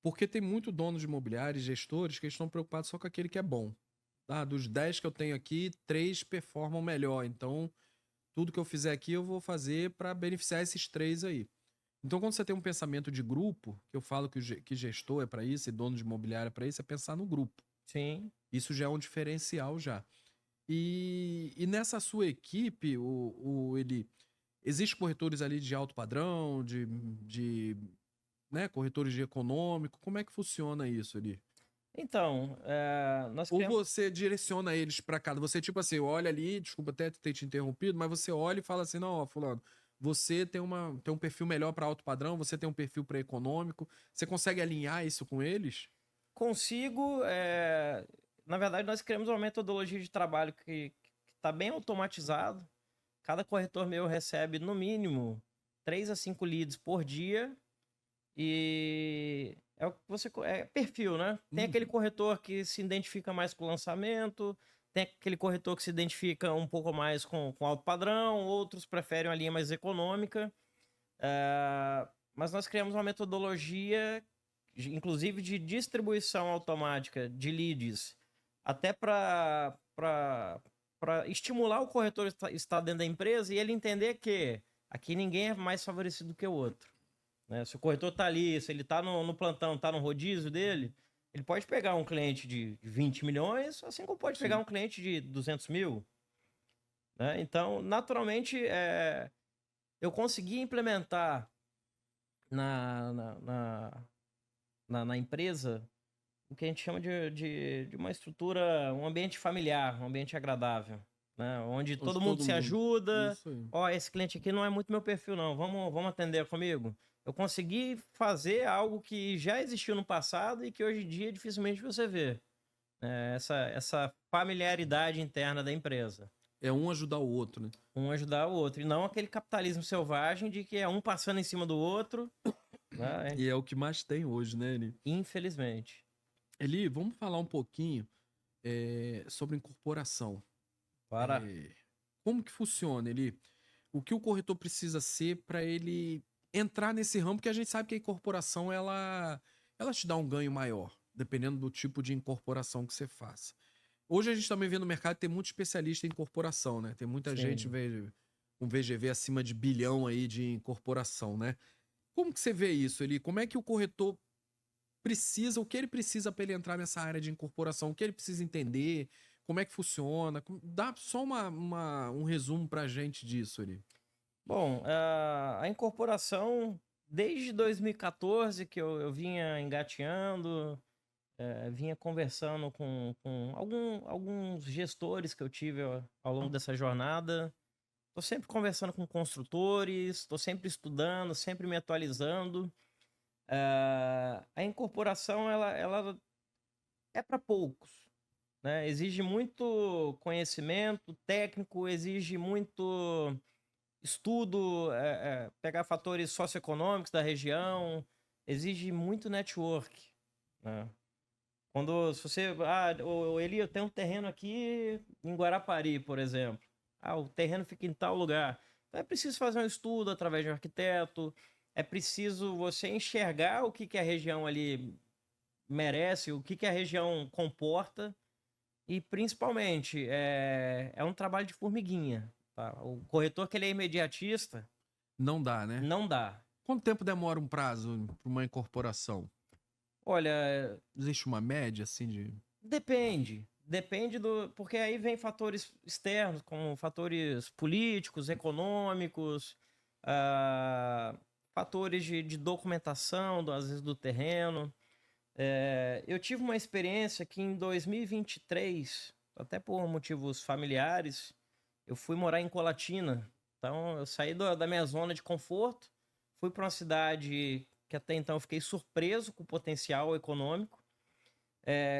Porque tem muito dono de imobiliário e gestores que estão preocupados só com aquele que é bom. Ah, dos 10 que eu tenho aqui, 3 performam melhor. Então, tudo que eu fizer aqui eu vou fazer para beneficiar esses 3 aí. Então, quando você tem um pensamento de grupo, que eu falo que, que gestor é para isso e dono de imobiliário é para isso, é pensar no grupo. Sim. Isso já é um diferencial já. E nessa sua equipe, ele existe corretores ali de alto padrão, de né, corretores de econômico? Como é que funciona isso ali? Então, nós Ou criamos. você direciona eles pra cada? Você, tipo assim, olha ali, desculpa até ter te interrompido, mas você olha e fala assim: não, ó, fulano, você tem um perfil melhor pra alto padrão, você tem um perfil pra econômico. Você consegue alinhar isso com eles? Consigo. Na verdade, nós criamos uma metodologia de trabalho que está bem automatizado. Cada corretor meu recebe, no mínimo, 3 a 5 leads por dia. E é o que você. É perfil, né? Tem aquele corretor que se identifica mais com o lançamento, tem aquele corretor que se identifica um pouco mais com alto padrão, outros preferem uma linha mais econômica. Mas nós criamos uma metodologia, inclusive de distribuição automática de leads, até para estimular o corretor a estar dentro da empresa e ele entender que aqui ninguém é mais favorecido que o outro. Né? Se o corretor está ali, se ele está no plantão, está no rodízio dele, ele pode pegar um cliente de 20 milhões, assim como pode pegar Sim. um cliente de 200 mil. Né? Então, naturalmente, eu consegui implementar na, na, na, na empresa o que a gente chama de uma estrutura, um ambiente familiar, um ambiente agradável, né? Onde Onde todo mundo todo se mundo. ajuda. Isso aí. Ó, esse cliente aqui não é muito meu perfil, não. Vamos atender comigo. Eu consegui fazer algo que já existiu no passado e que hoje em dia dificilmente você vê. Essa familiaridade interna da empresa. É um ajudar o outro, né? Um ajudar o outro. E não aquele capitalismo selvagem de que é um passando em cima do outro. Né? E é o que mais tem hoje, né, Eli? Infelizmente. Eli, vamos falar um pouquinho sobre incorporação. Para. Como que funciona, Eli? O que o corretor precisa ser para ele entrar nesse ramo? Porque a gente sabe que a incorporação ela te dá um ganho maior, dependendo do tipo de incorporação que você faça. Hoje a gente também vê no mercado que tem muito especialista em incorporação, né? Tem muita gente Sim. com VGV acima de bilhão aí de incorporação, né? Como que você vê isso, Eli? Como é que o corretor precisa, o que ele precisa para ele entrar nessa área de incorporação? O que ele precisa entender? Como é que funciona? Dá só um resumo pra gente disso, Eli. Bom, a incorporação, desde 2014 que eu vinha engateando, vinha conversando com alguns gestores que eu tive ao longo dessa jornada. Estou sempre conversando com construtores, estou sempre estudando, sempre me atualizando. A incorporação, ela é para poucos, né? Exige muito conhecimento técnico, exige muito estudo, pegar fatores socioeconômicos da região, exige muito network. Né? Se você. Eli, eu tenho um terreno aqui em Guarapari, por exemplo. O terreno fica em tal lugar. Então é preciso fazer um estudo através de um arquiteto, é preciso você enxergar o que a região ali merece, o que a região comporta. E principalmente, é um trabalho de formiguinha. Tá? O corretor que ele é imediatista, Não dá, né? não dá. Quanto tempo demora um prazo para uma incorporação? Olha, Existe uma média, assim, de... depende. Depende do. Porque aí vem fatores externos, como fatores políticos, econômicos, ah, fatores de documentação, às vezes, do terreno. Eu tive uma experiência que em 2023, até por motivos familiares, eu fui morar em Colatina. Então, eu saí da minha zona de conforto, fui para uma cidade que até então eu fiquei surpreso com o potencial econômico.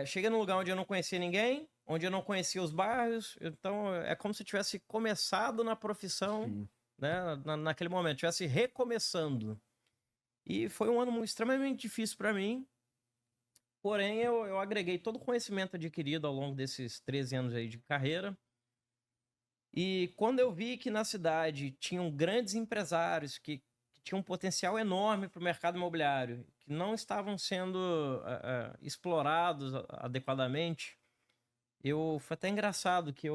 Cheguei num lugar onde eu não conhecia ninguém, onde eu não conhecia os bairros. Então, é como se eu tivesse começado na profissão, Sim. né, naquele momento, tivesse recomeçando. E foi um ano extremamente difícil para mim. Porém, eu agreguei todo o conhecimento adquirido ao longo desses 13 anos aí de carreira. E quando eu vi que na cidade tinham grandes empresários que tinha um potencial enorme para o mercado imobiliário, que não estavam sendo explorados adequadamente. Foi até engraçado que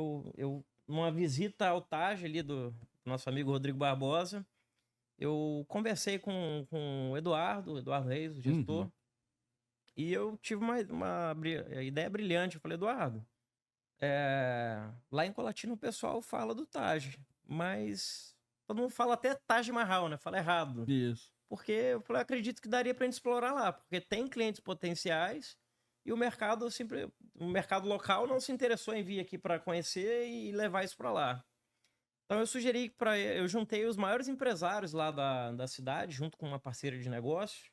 numa visita ao TAG ali do nosso amigo Rodrigo Barbosa, eu conversei com o Eduardo Reis, o gestor, e eu tive uma ideia brilhante. Eu falei, Eduardo, lá em Colatina o pessoal fala do TAG, mas todo mundo fala até Taj Mahal, né? Fala errado. Isso. Porque eu falei, acredito que daria pra gente explorar lá, porque tem clientes potenciais e o mercado local não se interessou em vir aqui para conhecer e levar isso para lá. Então eu sugeri eu juntei os maiores empresários lá da cidade, junto com uma parceira de negócio,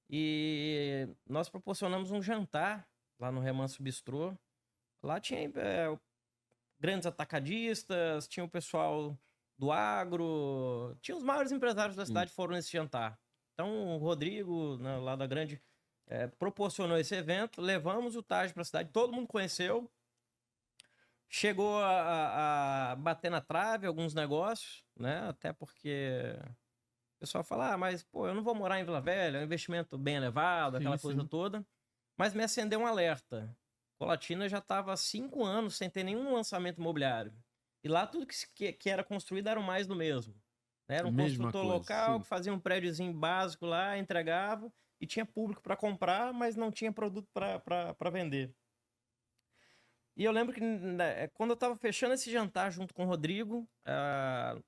e nós proporcionamos um jantar lá no Remanso Bistrô. Lá tinha grandes atacadistas, tinha o pessoal do agro, tinha os maiores empresários da cidade foram nesse jantar. Então o Rodrigo, né, lá da Grande, proporcionou esse evento, levamos o TAG para a cidade, todo mundo conheceu, chegou a bater na trave alguns negócios, né? Até porque o pessoal fala, mas pô, eu não vou morar em Vila Velha, é um investimento bem elevado, aquela coisa toda. Mas me acendeu um alerta. Colatina já estava há 5 anos sem ter nenhum lançamento imobiliário. E lá tudo que era construído era o mais do mesmo. Era um construtor local que fazia um prédiozinho básico lá, entregava e tinha público para comprar, mas não tinha produto para vender. E eu lembro que quando eu estava fechando esse jantar junto com o Rodrigo,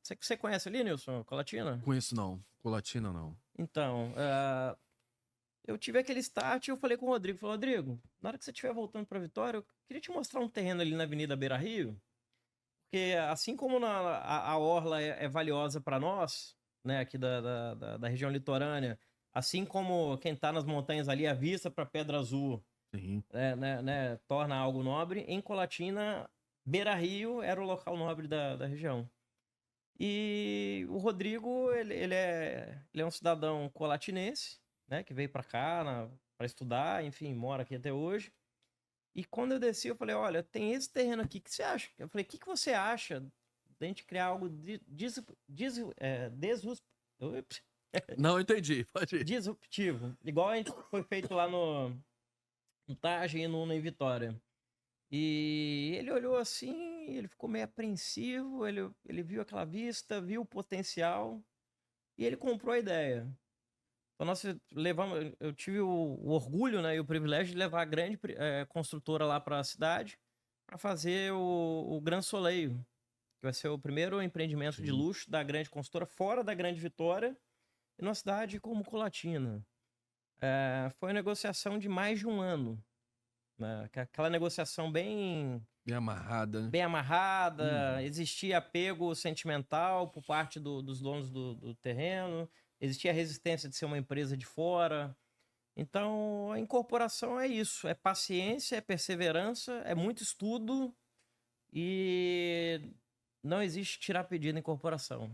você conhece ali, Nilson, Colatina? Conheço não, Colatina não. Então, eu tive aquele start e eu falei com o Rodrigo, falei, Rodrigo, na hora que você estiver voltando para Vitória, eu queria te mostrar um terreno ali na Avenida Beira Rio, porque assim como a orla é valiosa para nós, né, aqui da região litorânea, assim como quem está nas montanhas ali, a vista para Pedra Azul, torna algo nobre, em Colatina, Beira Rio era o local nobre da região. E o Rodrigo, ele é um cidadão colatinense, né, que veio para cá para estudar, enfim, mora aqui até hoje. E quando eu desci, eu falei, olha, tem esse terreno aqui, o que você acha? Eu falei, o que você acha de a gente criar algo Não entendi, pode ir. disruptivo, igual a gente foi feito lá no TAG e no em Vitória. E ele olhou assim, ele ficou meio apreensivo, ele viu aquela vista, viu o potencial e ele comprou a ideia. Então nós levamos, eu tive o orgulho, né, e o privilégio de levar a grande construtora lá para a cidade para fazer o Gran Soleil, que vai ser o primeiro empreendimento de luxo da grande construtora fora da Grande Vitória e numa cidade como Colatina. Foi uma negociação de mais de 1 ano. Né? Aquela negociação bem amarrada, né? Bem amarrada, existia apego sentimental por parte dos donos do terreno, existia a resistência de ser uma empresa de fora. Então, a incorporação é isso, é paciência, é perseverança, é muito estudo e não existe tirar pedido em incorporação.